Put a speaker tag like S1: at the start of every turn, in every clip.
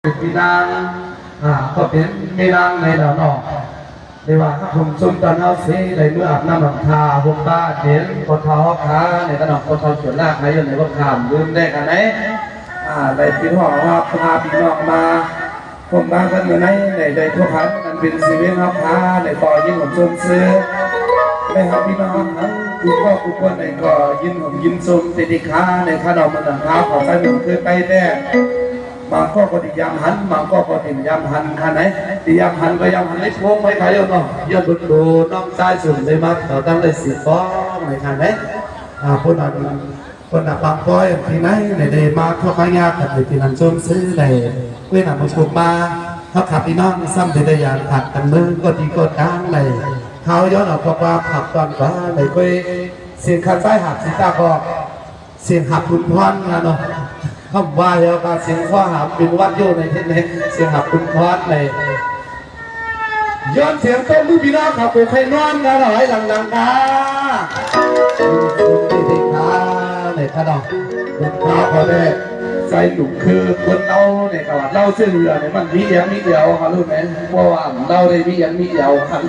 S1: เป็นพี่นางก็เป็นมีนางในดาวนอกในว่าผมซุ่มตอนเอาสีในเมื่ออาบน้ำหลังคาผมตาเห็นคนเท้าขาในกระดองคนเท้าเขียนลากในอยู่ในรถขามลืมได้กันไหมในพี่น้องว่าพาพี่น้องมาผมมากันอยู่ในทั่วพันมันเป็นสีเวียนเขาพาในต่อยิ่งผมชมซื้อในครับพี่น้องทั้งคุณพ่อคุณคนในก็ยินผมยินชมติดขาในขนมมันหลังคาของใจผมคือไปแน่บางก็ติยามหันบางก็ติยามหันขนาดไหนติยามหันก็ยามหันเล็กพงไม่ขายเนาะยอดบุญดูน้องชายสุดเลยมาต่อตั้งได้สีฟ้าไม่ขนาดไหนคนนั้นบางก้อยที่ไหนในเดมาเขาขายยาแต่ที่นั่นชมซื้อในเว้นมาถูกมาเขาขับพี่น้องซ้ำได้ยานผัดกันมือก็ดีก็ดังเลยเขาย้อนออกว่าผับตอนว่าในก้อยเสียงคันซ้ายหักสีตาก็เสียงหักคุณพรนะเนาะคำว่าแล้วก็เสียงข้อหามเป็นวัดโยในที่นี้เสียงหักคุณพรเลยย้อนเสียงต้นมือพี่น้องขับปูไข่นอนกันหน่อยหลังๆกันดีๆค่ะในขนมบนข้าวพอได้ใส่หนุ่มคือบนเต้าในตลาดเล่าเสื้อเรือเนี่ยมันมีอย่างมีเดียวครับรู้ไหมเพราะว่าเล่าได้มีอย่างมีเดียวครับ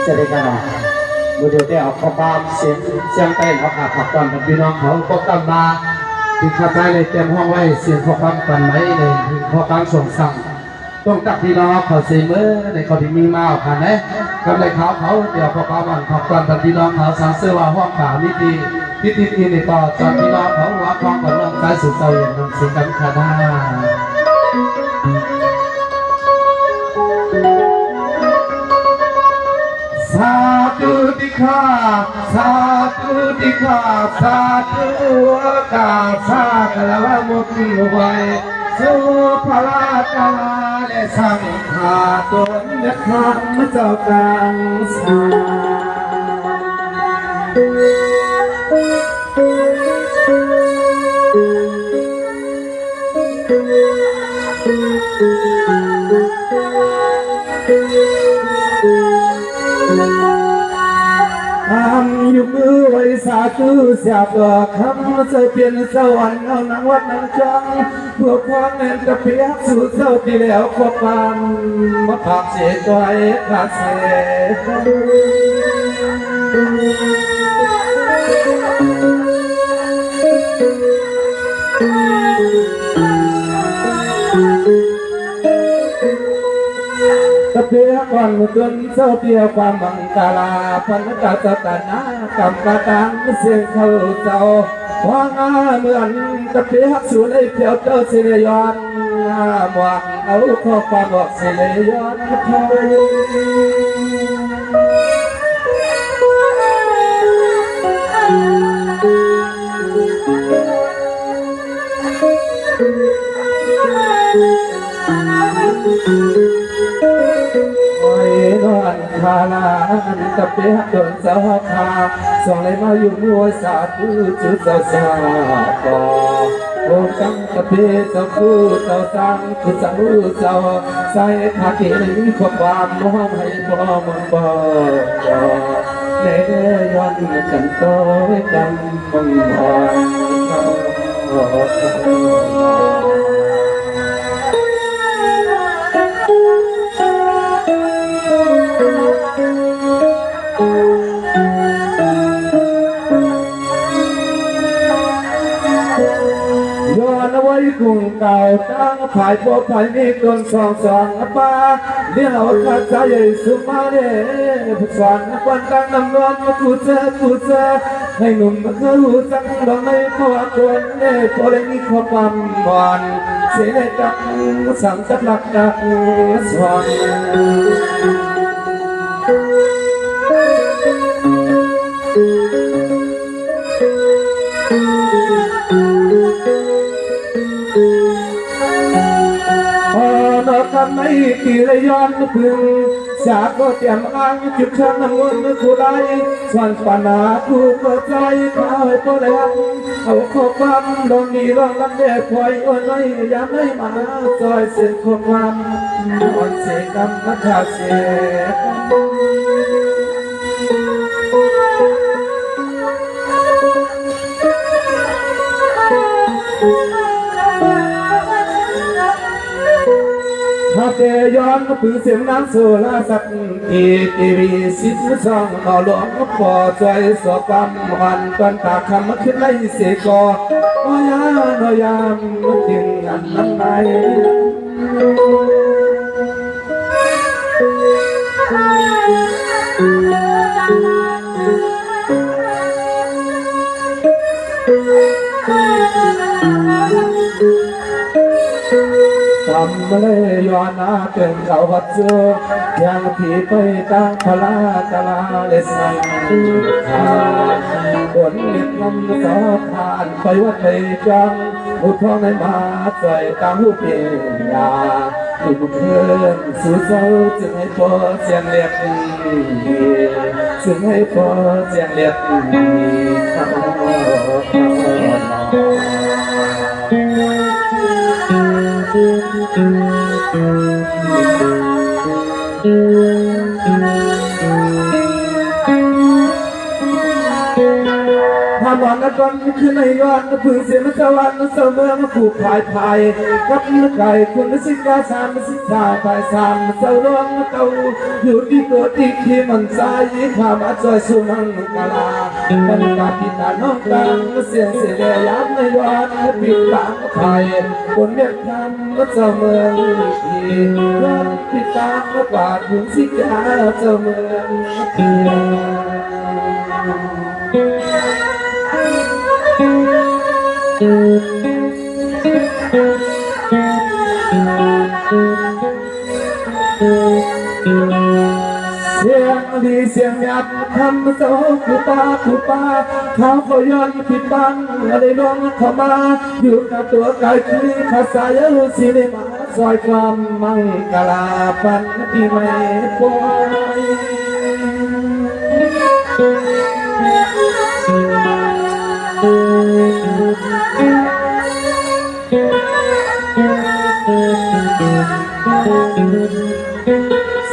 S1: จะได้กันหรอดูเดี๋ยวได้ออกข้อความเสียงเต้นเขาขาดผักก่อนกับพี่น้องเขาก็ตั้งมาที่ข้าใจเลยเตรียมห้องไว้เสียงข้อความกันไหมเลยข้อความส่งสั่งต้องตักพี่น้องเขาเสมอในเขาที่มีมาผ่านไหมกับในเขาเดี๋ยวข้อความผักก่อนกับพี่น้องเขาสั่งเสื้อว่าห้องข่าวนิติที่ในต่อจนพี่น้องเขาว่าคล้องกับน้องสายสุดเตาอย่างน้องสุดกันขาดสาธุติฆาสาธุติฆาสาธุกาสากะละมุติไว้สุภลาตาและสังฆาตนเดชธรรมเจ้ากลางสาอยู่มือไว้สาธุเสียบคำจะเปลี่ยนสวรรค์เอานังวัดนังจังเพื่อความเงินกระเพียกสู่เจ้าที่แล้วควบความมาภาพเสียใจขาดเสียเพียงวันจนเจ้าเพียงความบังกาลาพันกาจตนากำกาตังเสียงเขาเจ้าว่างเหมือนกระเพียงสู่ในเพียวเจ้าสิริยนหวังเอาข้อความบอกสิริยนเท่าคาลาตะเปียโดนสาวคาส่องเลยมาอยู่มัวสาธุจุดสาปอโอ้กังตะเปียเจ้าคู่เจ้าสังคือสังเจ้าใส่ขาเกลีขความมองให้พ่อมังบ่เล่ย้อนกันโตกันมังบ่กุ้งเก่าตั้งภายพวกภายมีต้นสองป้าเลี้ยงเอาข้าใจใหญ่สุมาเด่ผู้สอนวันตั้งน้ำร้อนมากูเจอให้หนุ่มมาคือหูจังเราไม่พอคนเนี่ยพอได้มีความบอนเสียในตักสั่งจับหลักดักสอนไม่ ปีระย้อนพึ่งจากก็เตรียมอ้างจุดช่างน้ำเงินผู้ใดส่วนปัญหาผู้เปิดใจข้าวให้ผู้ใดเอาข้อความลงนี้ลองรับเด็กคอยอ่อนน้อยยามได้มาซอยเส้นข้อความอ่อนเสียกันนักข่าวเสียถ้าเตย้อนปืนเสียงน้ำโซลาสักทีวีสิบสองต่อหลวงพอใจสอบความวันตันตาคำขึ้นในเสกอโอยาโนยามจึงอันนั้นไหนทำเลยย้อนอาเป็นเขาวัดเจอยังผีไปตั้งพลากลาเลสังฝนเล็ดลำสอผ่านไปวัดไปจังอุทธรในมาใจตามหูเปียาที่บุกเพื่อนสู่เศร้าจึงให้พอเสียงเรียกจึงให้พอเสียงเรียกวันนั้นก่อนขึ้นในย้อนพึ่งเสียงสวรรค์เสมอมาผูกพายพายกับนึกไก่คุณสิกาสามสิกาพายสามเสาลงเต่าอยู่ที่ตัวที่ที่มันใจข้ามาจอยสุนังกาลาบันกาพิตาน้องตังเสียงเสียงยับในย้อนปิดตาไทยคนเมียนทำเสมอที่ย้อนปิดตากวาดถึงสิกาเสมอเสียงดีเสียงหยับทำโซ่ผู้ป้าเขาเขาย้อนผิดบังอะไรน้องเข้ามาอยู่กับตัวกายคือข้าสายรู้สิได้มาซอยความมังกลาปันที่ไม่ปล่อย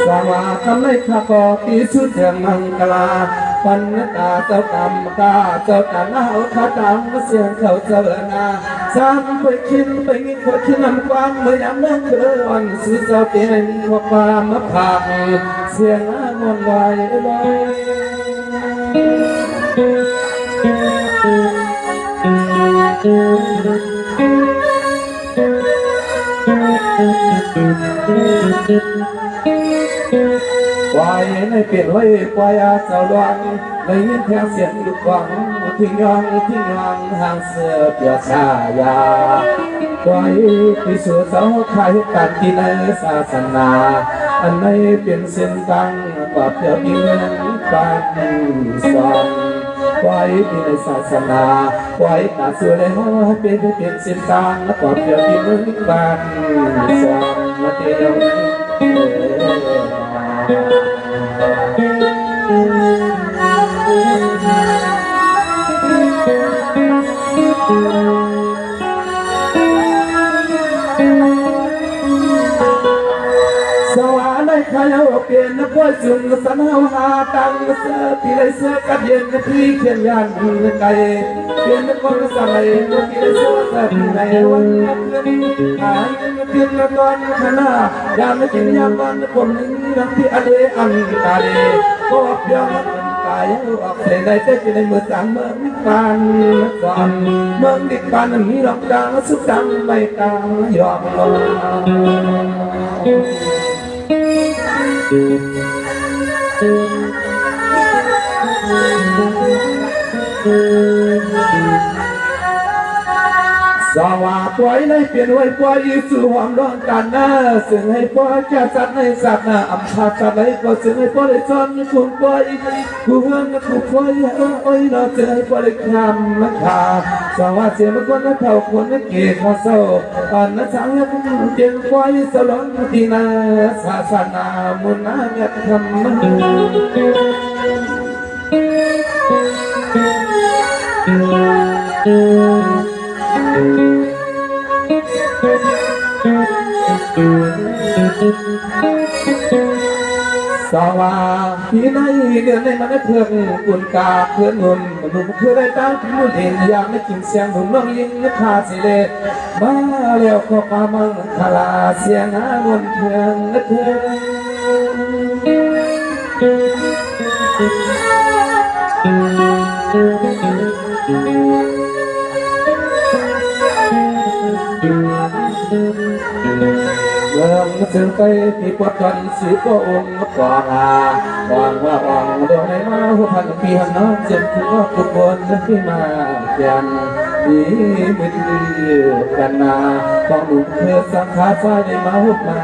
S1: สวาทำให้ข้าก็ที่สุดเสียงมังกลาปันตาเจ้ากรรมตาเจ้าตาหน้าข้าตังเสียงเขาเจริญนาซ้ำไปคิดไปงิดเขาคิดนำความเมื่อยามนั่งเดินสื่อเจ้าเตียนหัวความมาผักเสียงงอนไหววายในเปลี่ยนไว้ปล่อยอาสาวดวงในยินแทงเสียงดุกวังทิ้งยองห่างเสือเปียชายาปล่อยที่สู่เสาขายกันที่ในศาสนาอันในเป็นเส้นตังกว่าเพียงเงินปันสอนไว้ที่ในศาสนาไว้ตาสวยเลยว่าเป็นเส้นตังกว่าเพียงเงินปันสอนมาเดียวสวรรค์ในใครเอาเปลี่ยนนักว่าจุงสันเอาหาตังเสือที่ไรเสือกัดเย็นที่เขียนยันไก่เปลี่ยนนักคนสมัยที่ไรเสือสันในวันหายเปลี่ยนนักตอนขณะยามกินยามวันคนนั้นที่อเดอันตาเดก็เพียงกายออกในแต่ที่ในมือสั่งเมืองปานก่อนเมืองดิปานมีหลอกดังสุดดังไม่ตางยอมลงสวา ปล่อยในเปลี่ยนไว้ปล่อยสู่ความร้อนกันหน้าซึ่งให้ปล่อยแก่สัตว์ในสัตว์หน้าอำพาสัตว์ไหลก็ซึ่งให้ปล่อยซ้อนคุณปล่อยกูเฮือนกูปล่อยโอ้ยเราเจอปล่อยคำมันขาสวัสดิ์เสียงคนนั้นเท่าคนนั้นเกศมาเศร้าอันนั้นสังเจียงปล่อยสลอนที่นาศาสนามุนาเงาธรรมสว่างที่ในเดือนในมันเพื่อนกุนกาเพื่อนเงินหนุ่มเพื่อได้ตั้งผู้เด่นอยากไม่กินเสียงหนุ่มน้องยิงพาสิเลมาแล้วก็มามังคลาเสียงหาเงินเพื่อนเพื่เมืองเสือไปที่ปวดจนสีก็องค์กว่าหวังว่าหวังโดนในมาหัวพันปีหันน้องเจ็บคือว่าทุกคนที่มาเพียนดีมือดีกันนาต้องดูเธอสังขารไฟในมาหุบมา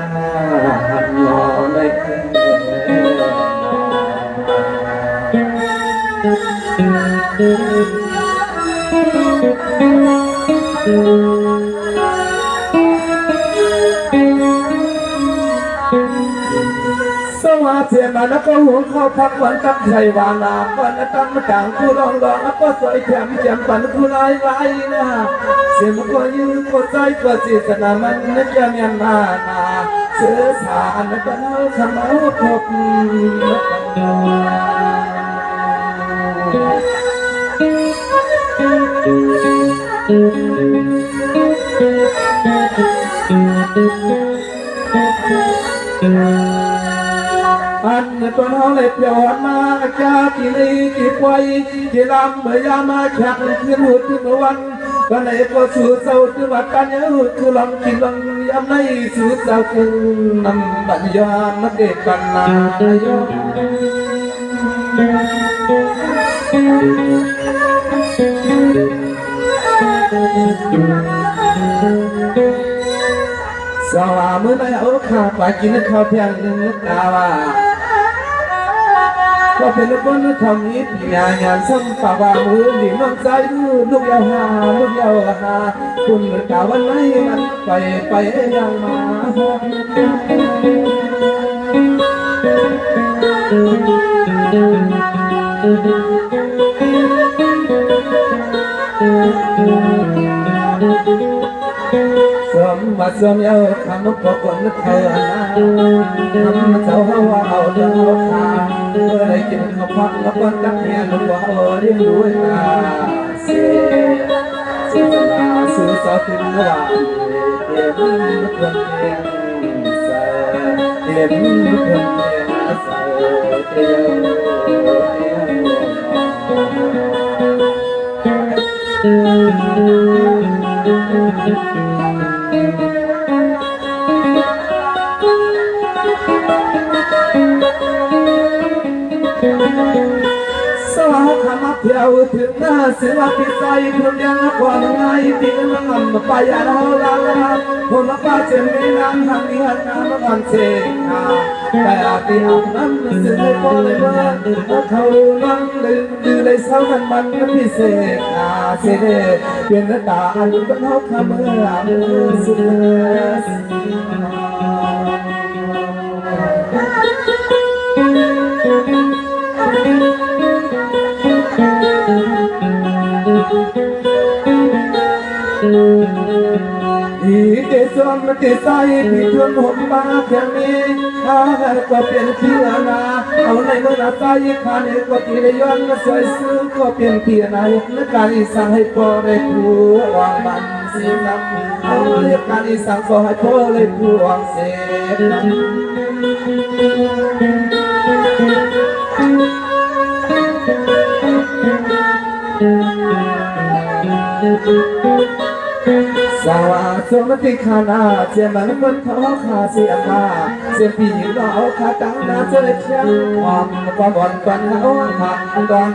S1: หันยอในสวัสดิ์เสียมาแล้วก็หัวเข้าพักวันกับไทยวานาวันนั้นตั้งมาต่างผู้ร้องร้องแล้วก็สวยแถมแจ่มปันผู้ลายลายนะเสียมันก็ยืนก็ใจก็จิตนามันนึกจะเมียนมานาเสือสารแล้วก็เอาขมาพบอันตัวเราเลยเปลี่ยนมาจากที่นี่ที่ไปที่ลำเมื่อยามาแข่งขึ้นหุ่นขึ้นวันก็เลยก็สู่เสาที่วัดกันเยอะคือลำกินลำยำในสู่เสาคือนำบัญญัติมาเด็กกันนายสวามือในเอาข้าไปกินข้าวเที่ยงนึกตาว่าก็เป็นคนทำนี้ปีงานซ้ำป่าวมือหลีน้องใจลูกยาวหาลูกยาวหาคุณกาวันไหนมันไปยังมามาเสริมยาวทำมุกปนเธอทำเจ้าว่าเอาเดินเอาขาเมื่อไรกินข้าวผัดแล้วก็ตักเมียลูกว่าเรียนด้วยตาเสียนาสื่อสารถึงว่าเด็กคนเดียวใส่เด็กคนเดียวใส่เดียวสวาขมับเที่ยวถึงหน้าเสือพิสัยคนยังกว่าไงที่มันงำไปยาเราลาคนละป้าเจมีน้ำทางนี้หันน้ำมันเสกแต่อาทิตย์น้ำเสือพอเลยว่าเขานั่งดื้อเลยเศร้ากันมันพิเศษเสด็จเปลี่ยนตาอันเป็นเขาขมือสุดีเจสมติใส่ผิดชนผมบ้าแค่นี้ถ้าก็เป็นเพียนาเอาในเมื่อใจขาดก็ตีได้ย้อนสวยซื้อก็เป็นเพียนาและการอีสานให้พอได้ผู้วางมันสินำเอาเรียกการอีสานก็ให้พอได้ผู้วางเสด็จสวัส สมติขานาเสียมันคนเขาขาเสียมาเสียปีเราเอาขาตั้งนาเจอเชียงความบ่อนปันเขาหักดัง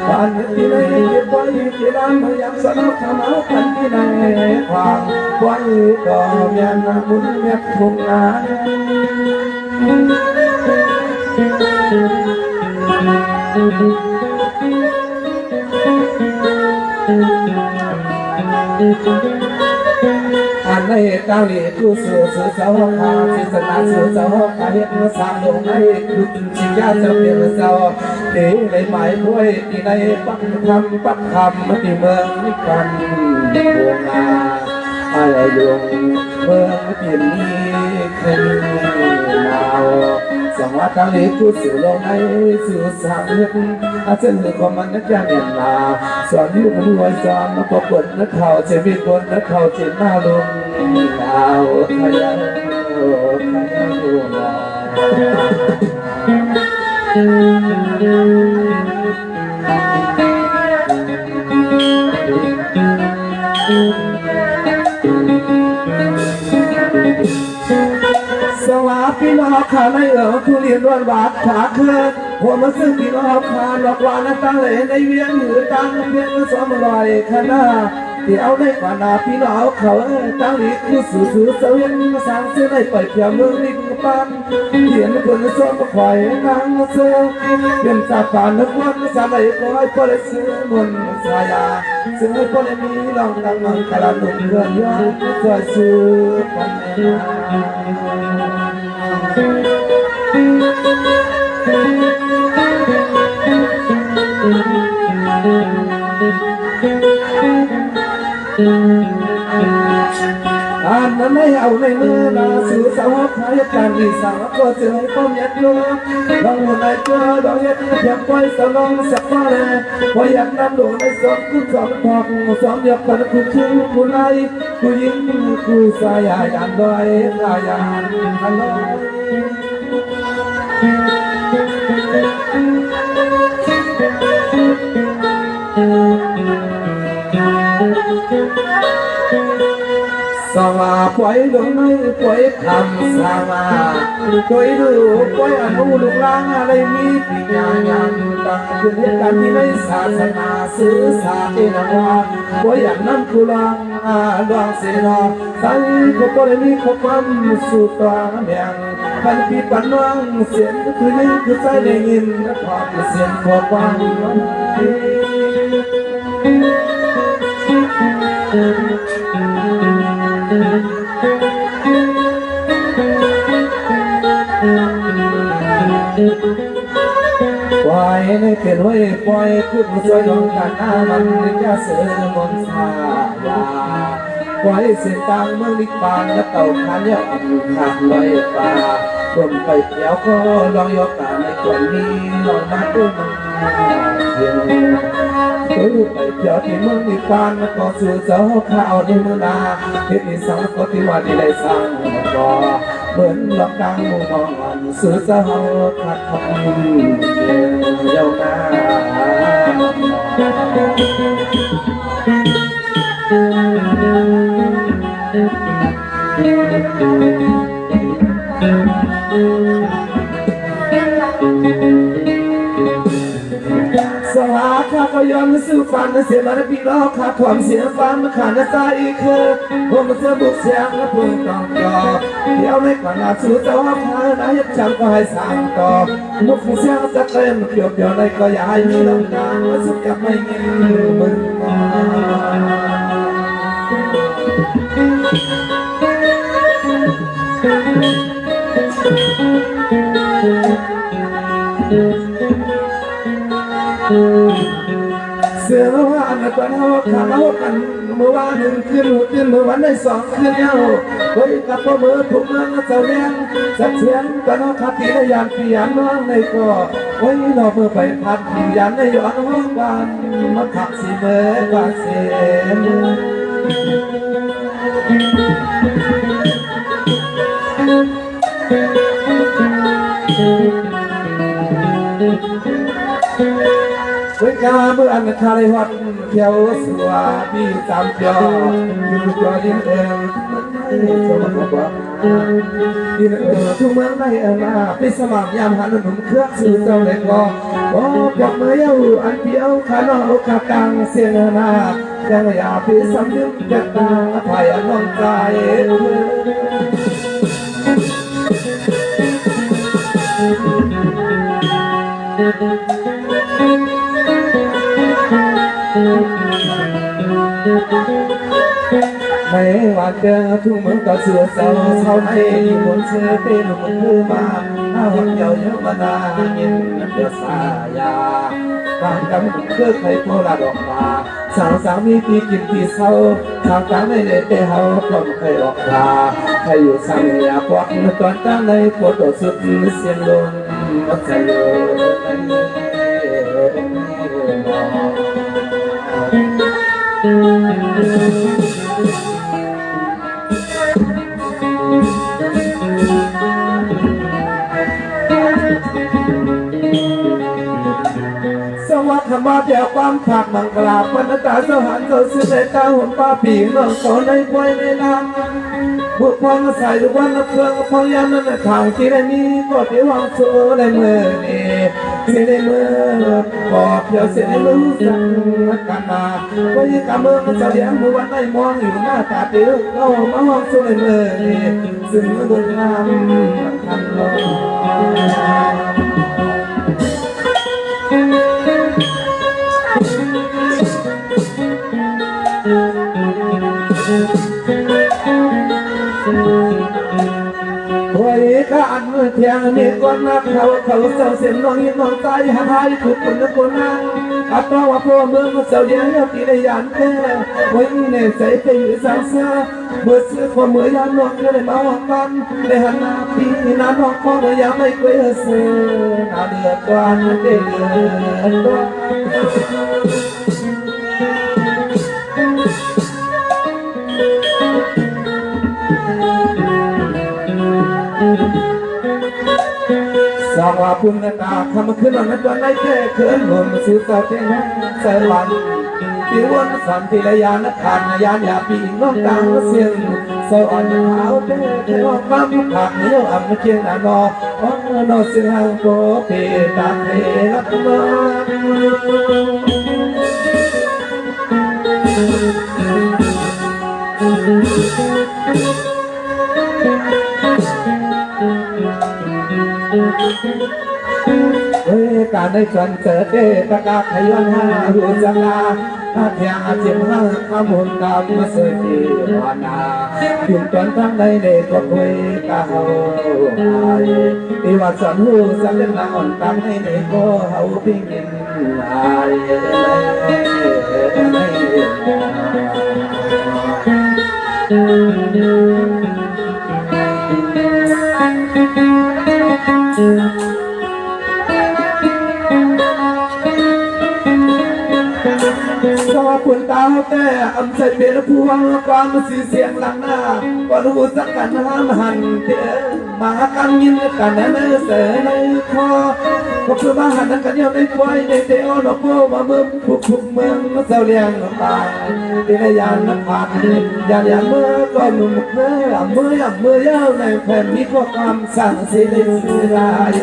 S1: ปันที่ไหนเก็บไว้ที่ร้านพยายามสนับทำเอาปันที่ไหนความไว้ต่อเมียนบุญเมียคงนาอันในเกาหลีผู้สื่อเจ้าขาศิษนาสื่อเจ้าขาเห็นสามลงในคือจิตยาจะเป็นเจ้าเอ๋ในหมายด้วยที่ในปักคำที่เมืองนิกันดวงนาอะไรดวงเมืองเปลี่ยนนี้ขึ้นนาวสังวาทางนี้ผู้สื่อลงในสื่อสามเรื่องอาจจะเหลือความมันนักยังเห็นนาสอนยุครวยสอนนักปวดนักข่าวเจวิตบนนักข่าวเจนหน้าลงดาวขยันดวงสวาพี่น้องขาในทุเรียนวันบาทขาเคินหัวมาซึ่งพี่น้องขาหลอกว่านักตั้งเลยในเวียนหือตั้งเพียงสมรอยขนาที่เอาในกว่านาพี่น้องเขาตั้งหลีคือสื่อเสวียนสร้างเสื้อในปล่อยเพียงเมืองลิงปันเขียนคนส้มคอยนางเสือเพียงจากป่านนักวันสาใดคอยพอได้ซื้อมนสายาซึ่งให้พอได้มีลองตั้งมังกรนุ่มเรือนย้อนจอยซื้อปันอันนั้นไม่เอาในมือนาสื่อสาวขายการดีสั่งก็เจอให้ป้อมยัดลูกลองหัวในเจอลองยัดเพียงไว้สลองสักว่าแลพออยากนำหลวงในสองคุณสองทองสองอยากเป็นคุณชื่อคุณไล่คุณยิ้มคุณสายายันดอยสายานฮัลโหลสมาปล่อยลงในปล่อยคำสามาปล่อยดูปล่อยอนุลูกล้างอะไรมีปิญญาอย่างต่างคือเหตุการณ์ที่ในศาสนาสื่อสารที่นักว่าปล่อยอย่างนั้นกุลางดวงเสนาใส่ก็ปล่อยมีข้อความสู่ตัวแมงพันปีปันน้องเสียงคือยิ่งคือใจได้ยินความเสียงข้อความปล่อยในเพียรไว้ปล่อยขึ้นสวยลงกันหน้ามันจะเสือมนสายาปล่อยเส้นทางเมืองนิพพานและเต่าขันเนี่ยขาดลอยป่าบนไปเที่ยวก็ลองยกตาในคนนี้ลองมาตุ้มเที่ยวไปเที่ยวที่เมืองนิพพานก็สู่เจ้าข้าวในมือนาที่มีสังก็ที่ว่าที่ได้สร้างก็เหมือนหลอกดังมุมมองสื่อเจ้าขัดทำเยาวนาสวาข้าก็ยอมสู้ฟันเสียมันปีล้อขาถอมเสียฟันมาขาดใจอีกคือผมเสื้อบุกเสียงและพึ่งต้องยอมเดี๋ยวไม่ก่อนนาสู้เจ้าข้านะยับจังก็ให้สั่งต่อมุกเสียงจะเต็มเกี่ยวเกี่ยวในก็อย่าให้มีลำดังสุดกับไม่เงี้ยมึงเสือเมื่อวานตอนเขาขาเขากันเมื่อวานหนึ่งคืนหูตื่นเมื่อวันได้สองคืนแล้วเฮ้ยกับพ่อมือถูกเมืองเจ้าเลี้ยงสักเสียงตอนเขาขับตีในยานปียานน้องในก็เฮ้ยเราเมื่อไปพัดยานในย้อนห้องบ้านมาขับสีเมื่อบาเสียเวลาเมื่ออันคาริวัดเที่ยวสวาบีตามจออยู่จอยิ่งเดิม สมบูรณ์ที่ทุกเมืองในนาไปสมัครยามหันหนุ่มเครื่องสื่อเจ้าเลยก็บอกเมื่อเย้าอันเดียวขาโนกากางเสียงนายังอยากไปสำนึกจะตาภายน้องใจไม่ว่าเจอทุกเมืองก็เสือเศร้าเศร้าในบนเสือเป็นหนุ่มคือมาถ้าหักเยาเยอะมานาเย็นเดือดสายาบางคำคือใครโพลาดอกมาสาวสามีที่กินที่เศร้าสาวสาวไม่ได้ไปเฮาคนเคยออกลาใครอยู่สั่งอยากวักตอนตั้งในปวดสุดเสียงลมมักจะเยสวัสดิ์ธรรมะเดียวความผักมังกราบปนตาสหันโตสิเดตาหุ่นป้าผีน้องโตในควยในน้ำบุพพองใส่ทุกวันละเพื่องพองยันนั่นทางที่ได้มีก็ที่วางโซ่ในมือนี่ที่ในมือบอกเพียวเสียในมือสั่งกันมาก็ยิ่งกำมือมันจะเลี้ยงมือวันได้มองอยู่หน้าตาเดียวเข้ามาห้องโซ่ในมือนี่ซึ่งมือบนน้ำทันลอยข้าอันมือเทียงมีก้อนนักเขาเศร้าเสียงน้องยิ้มน้องใจหายทุกคนละคนนั่งอัตราว่าพ่อเมืองเศร้าเดียวที่ได้ยันแค่ไว้ในใจไปอยู่สาวเสื้อเมื่อซื้อความเมื่อยามน้องก็เลยมาวังกันได้หันหน้าปีน้าน้องพ่อเมื่อยามไม่เคยเสือหน้าเดือดกวนเดือดกวนสาวว่าพุ่งตาคำขึ้นวันนั้นได้แค่เขินหล่นสู่เสาเทียนเสวันที่วันสันติระยานขันยานยาปีน้องต่างเสียงสวรรค์ขาวเต้เทวความขาดเลี้ยวอ่ำเชียงนอนอเสียงโกเปตาเทรักมาการได้จนเกิดเดตกาขยันหาหูจังลาเทียงอาจิมหาขมุนกามมาสวยที่วานาถึงจนทั้งในเด็กก็คุยกาเฮาที่ว่าสันหูสันเล่นละอ่อนตั้งในเด็กก็เฮาพิงกินอก็คุณตาแต่อำใจเป็นพวงความเสียงหลังหน้าก็รู้สักกันหันเถอะมากันยินกันในเสือในคอก็คือมาหันกันยังในควายในเตอหนกมาเมืองทุกเมืองเจ้าเลี้ยงตาที่ในยานนักผ่านยานเมื่อก็หนุ่มเมื่อยาวในแผ่นมีข้อความสั่งสิลิสิลาย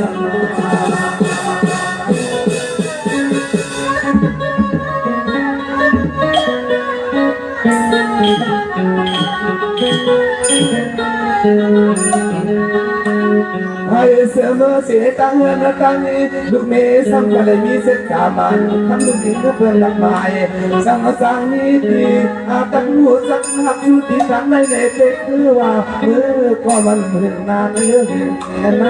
S1: ให้เสมอเสียตั้งเงินตั้งนี้ลูกเมย์สังกัดมีเส้นกามันทำลูกดินเพื่อนหลักไม้สังสังนี้ที่อาตังหัวสักหักชุดที่สังในเด็กคือว่าเมื่อก็มันเห็นนานเยอะเห็นน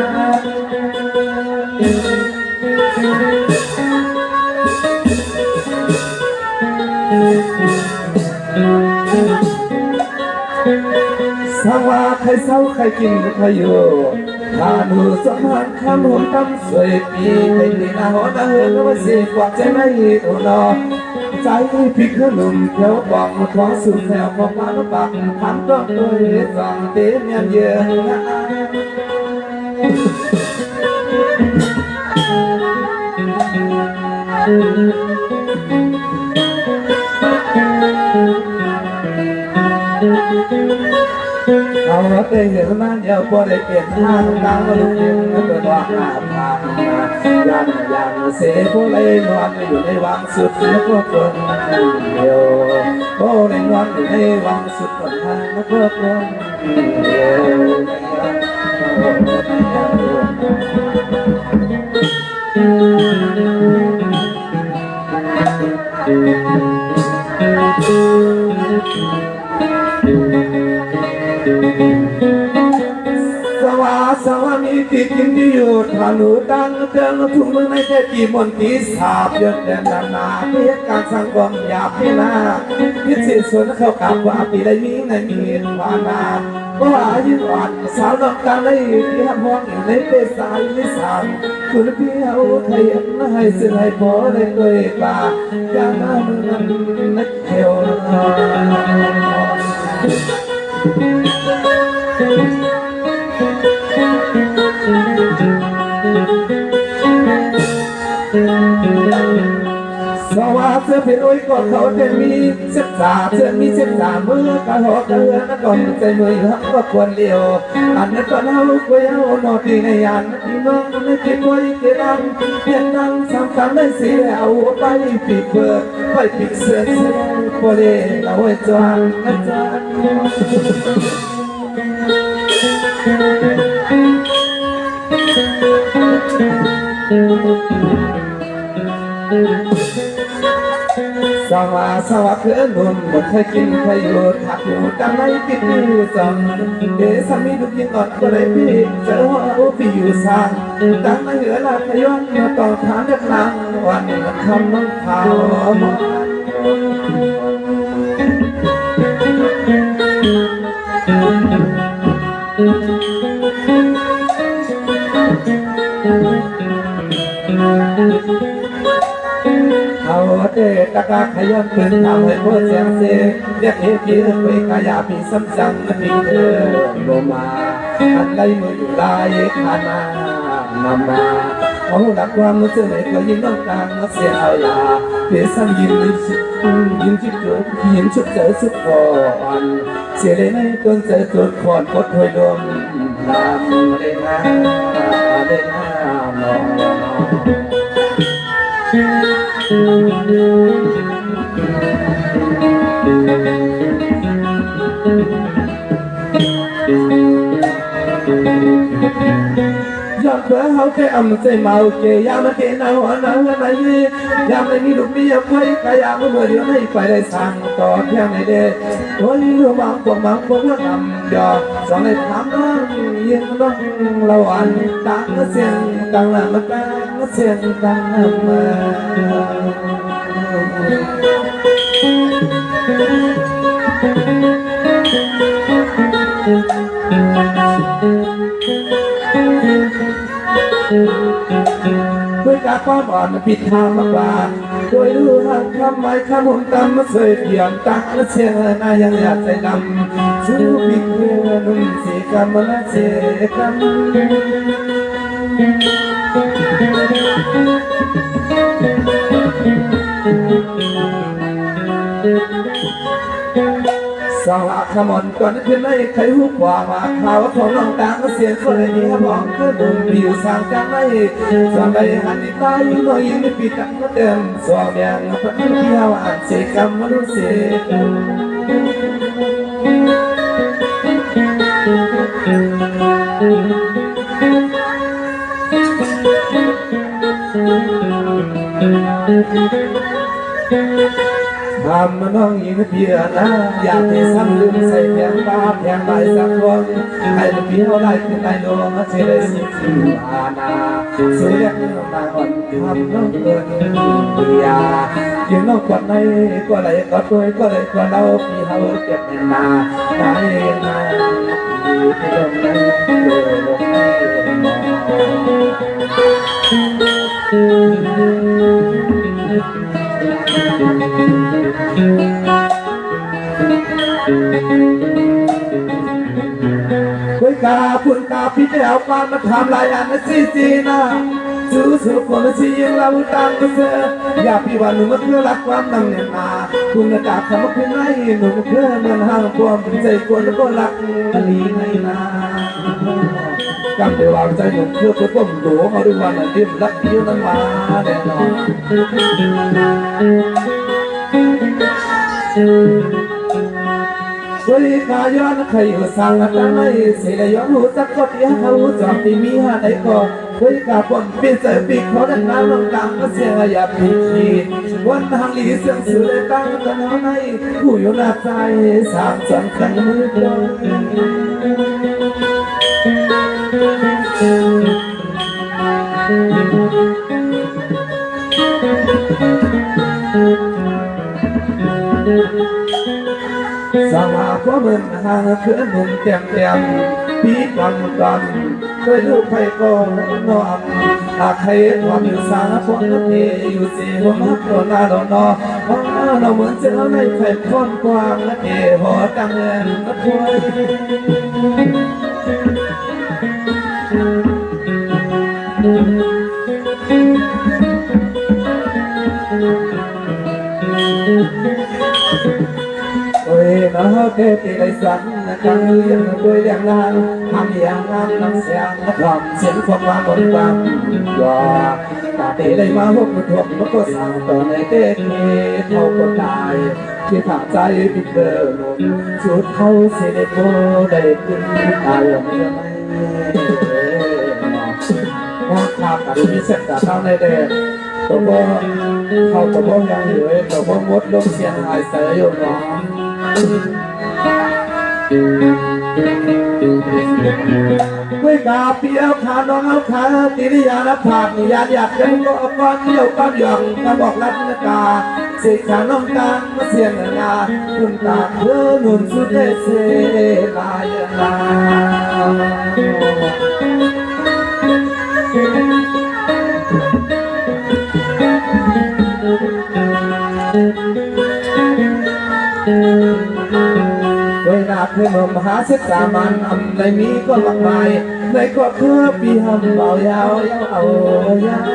S1: สว่าใครเศร้าใครกินใครอยู่ถ้าหนูสมหันคำหุ่นคำสวยปีใครดีน่าหัวตาเหือว่าเสียกว่าใจไม่ตัวนอใจพี่คือหนุ่มเที่ยวบอกขอสุดแถวของมาปากทำต้องตัวเองสั่งเตี้ยเยอะ เอาได้เห็นนั่นเดียวพอได้เปลี่ยนทางกลางลูกยิงเกิดว่าหน้าผากยันยังเสียผู้เล่นวันอยู่ในวังสุดแล้วก็คนเดียวผู้เล่นวันอยู่ในวังสุดคนทางแล้วก็คนเดียวสวามีติดกินที่อยู่ถานูดังเตือนทุ่งเมืองในเทจีมนตีสาบยศแดนนานาเพื่อการสังคมหยาบพินาพิสิทธิ์ส่วนเข้ากับว่าปีใดมีในมีวานาเพราะว่ายืนอ่อนสาวน้ำตาในที่ห้ามห้องอยู่ในเปสายลิสานคุณพี่เอาไทยให้สิ่งให้พอได้เคยป่าอย่างนั้นนักเที่ยวสวัสดิ์เป็นโอ้ยก็เขาจะมีเส้นสาเส้นมีเส้นสาเมื่อกระหอบกระเฮือนก่อนใจมือหักก็ควรเลี้ยวอันนั้นก็เล่าก็ยาวนอตีในยานพี่น้องไม่คิดไว้เกลังเพียงนั่งสามครั้งได้เสียเอาไปปิดเปิดไปปิดเสื้อเสื้อพอดีเราไว้จวนนะจวนสวะเพื่อนบุญหมดเคยกินเคยอยู่ถักอยู่ดังในติดมือสั่งเดสามีลูกยิงก่อนก็เลยพี่เจอว่าพี่อยู่สั่งดังในเหลือลาพยนมาต่อฐานเด็กนางวันมันทำน้องขาวเอาเด็กตะกาขยันเป็นทำให้พ่อเสียงเสียงเรียกเหตุที่ไปขยาปีซ้ำซ้ำปีเธอโลมาอันไรมืออยู่ลายขานานำมาเอาหลักความรู้สึกไหนก็ยิ้มน้องกลางเสียเอายาเพื่อซ้ำยิ้มชิดเกิดยิ้มชุดเจอสุดก่อนเสียเลยในต้นเจอตัวคอนกดถอยดมลำเลยนะเลยนะมองยอดเพื่อเขาแค่อำใจเมาเกยยามาเกนเอาหัวหน้าหัวหน้ายียามไม่มีลูกมีอย่าไปกายาเมื่อเดียวให้ไปได้สั่งต่อเพียงในเด็กโอ้ยลูกบางพวกว่าทำยอดสองในถามน้องยิงน้องเราอันตังเสียงตังละมาตังเสียงตังมาด้วยการความอ่อนผิดทางมากกว่าโดยรู้หักทำไมข้ามุมตำมาเสยเปี่ยมตักและเสียนายังอยากใจดำสู้ผิดเพื่อนุ่มเสียกรรมและเสียกรรมสาวขมอนก่อนขึ้นไม่เคยหุบว่ามาข่าวของน้องต่างเสียงคนนี้มองก็ดุมผิวสางกันไม่สอนไปหันตายิ่งน้อยยิ่งปิดตั้งเดิมสวมยังพันที่หาวอันเสกรรมรู้เสียทำน้องยิงเพียนะอยากให้ซ้ำลืมใส่แผงตาแผงใบสักคนให้เพียวได้ขึ้นได้ลงเฉลยสิบสี่อาณาสุริยะมาอ่อนทำน้องเกินเบียยืนน้องกอดในก็เลยกอดด้วยก็เลยกอดเราพี่เขาเก็บนาได้นาที่ลงในลงคุยกาพุ่นกาพี่เจ้าปานมาทำลายอันซีนะ สู้สู้คนที่ยังเราตามก็เธออยากพี่ว่าหนุ่มเพื่อรักความตั้งแน่นมาคุณกาบคำว่าเพื่อให้หนุ่มเพื่อเมืองห่างความใจคนแล้วก็รักลีในนากำเดียวใจหนุ่มเพื่อต้มหลวงเอาด้วยวันนั้นดิ้นรักเดียวนั้นมาแน่นอนบริการย้อนใครอยู่สั่งกันไม่เสียย้อนหูจักก็เดียวเขาจอดที่มีหาได้ก็บริการปนปีเสปีเขาดังน้ำลงกลางก็เสียหยาบผิดขีดวันทางลีเสียงสื่อเลยตั้งกันเอาในผู้อยู่หน้าใจสามจังกันมือเดินสมาพวกมันห่างเพื่อนหนุ่มเต็มปีกันเคยลูกใครก็นอนหากใครความอยู่สารพวกนั้นเออยู่สี่หัวมัดตัวหน้าเรานอเราเหมือนเจ้าในไข่ค้อนกว้างและเอหัวตังเงินนักวยโอ้ยน้าเกิดที่ไรสันกันเลี้ยงด้วยเลี้ยงนางทำอย่างงามน้ำเสียงและความเสียงความว่าบนความยอตาเตะได้มาพบทบมันก็สั่งต่อในเตะเท่าก็ตายที่ถามใจปิดเดิมสุดเขาเสด็จโบได้ขึ้นตายไม่มองข้ามกันมีเส้นแต่เท่าในเด็กตัวบ่เขาตัวบ่ยังเหลือตัวบ่มดลมเสียงหายเสียอยู่น้องด้วยกาเปียวขาน้องเอาขาติริยานภาพอยากยังก็ก้อนเดียวก้อนหย่องมาบอกรัตนกาสิขาน้องกลางมาเสียงงาคุณตาเพื่อหนุนสุดเดชลายลาโดยนาเพื่อมหาศึกษามันอำในนี้ก็หลักหมายในครอบครัวปีหำเบายาวยาวเอายาว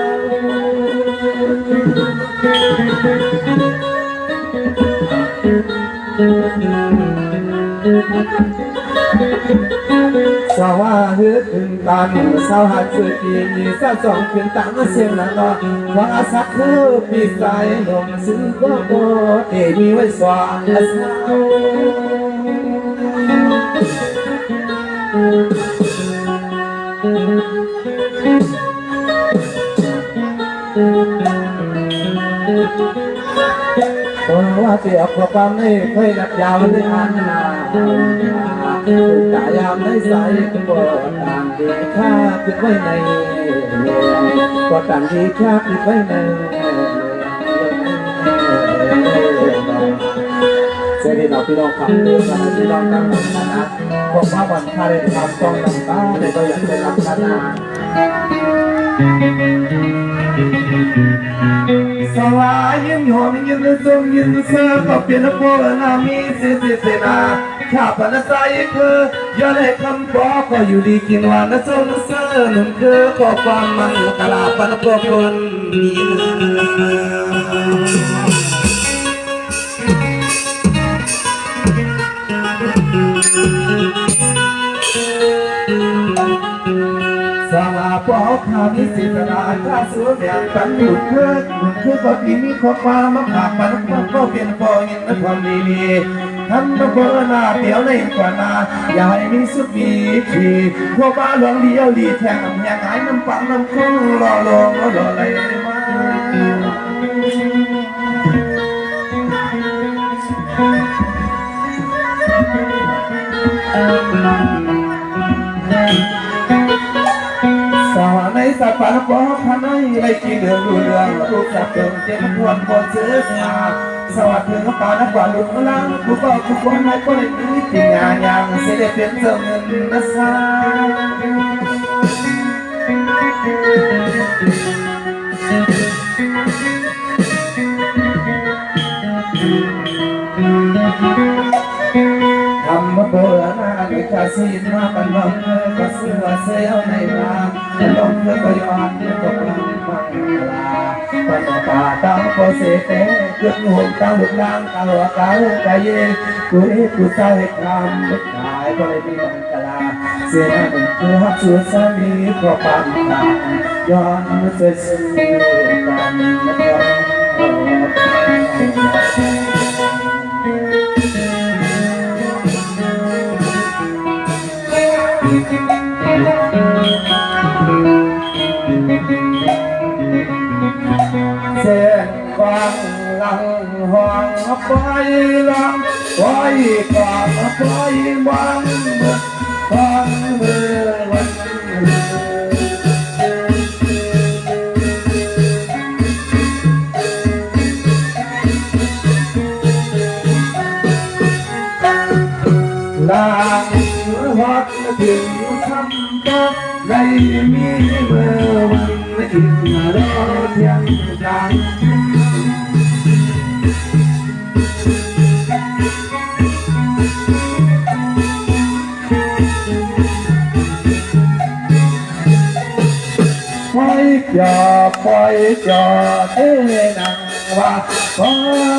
S1: สาวฮึดขึ้นตันสาวหัดสุดที่มีสาวสองขึ้นตันเสียงนั้นว่าสักคือปีสายลมซึ่งก็โบเอมีไว้สว่างสาวว่าเสียความความนี่เคยนับยาวในอันนาตายามในสายก็ต่างดีค่าคิดไว้ในก็ต่างดีค่าคิดไว้ในเสด็จเราพี่น้องคำเดิมกันพี่น้องตั้งนะพวกว่าวันพาเรนทำต้องน้ำตาในตัวอย่างเป็นรับกันนาสวายินหอมยินทรงยินเสือก็เป็นพวกนามีเสนาข้าพนัสใจคือยอดให้คำบอกก็อยู่ดีกินวันนะทรงเสือหนุ่มคือก็ความมันกลาปันพวกคนสาวปอกขามีสิกระดาษข้าสวยอย่างกันหยุดเพื่อนคือก็ที่มีข้อความมาผ่าปันก็เปลี่ยนพอยินและความดีทำต้องเบอร์หน้าเดี๋ยวในกว่านาอย่าให้มีสุดมีขีพวกบ้าหลวงเดียวดีแทงอย่างหายน้ำปังน้ำคุ้งรอลงรออะไรมาสาวในสัตว์ป่าบอกขณะไรกินเดือดเรื่องลูกจับเดิมเจ็บปวดปวดเสียสาสวัสดีครับป่านักว่าลุกลังทุกคนทุกคนในก็เลยมีที่งานอย่างเสด็จเป็นเจ้าเงินนะสาทำมาเบอร์หน้าในใจ ระสีมาปันลมก็เสือเสียวในนาลมเลือก็ย้อนตกลงฟังลาปันตาตาโคเสเตขึ้นห่มตาบุกนางตาหัวกาใจเย็นกุยกุศลคำบุกหายก็เลยมีมังกลาเสียหนึ่งคือฮักชัวสามีก็ปังตาย้อนเสือเสือกันเส้นกวางหลังห้องไปลำไปก่อนไปบังฟังเมื่อวันลางวัดถึงคำตอบได้มีเมื่อวันถึงรถยังดังปล่อยจอเทนังว่าขอ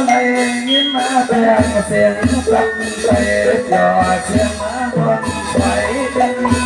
S1: ได้ยินมาแปลงเสียงกลับไปจอเสียงมาบนไปเป็น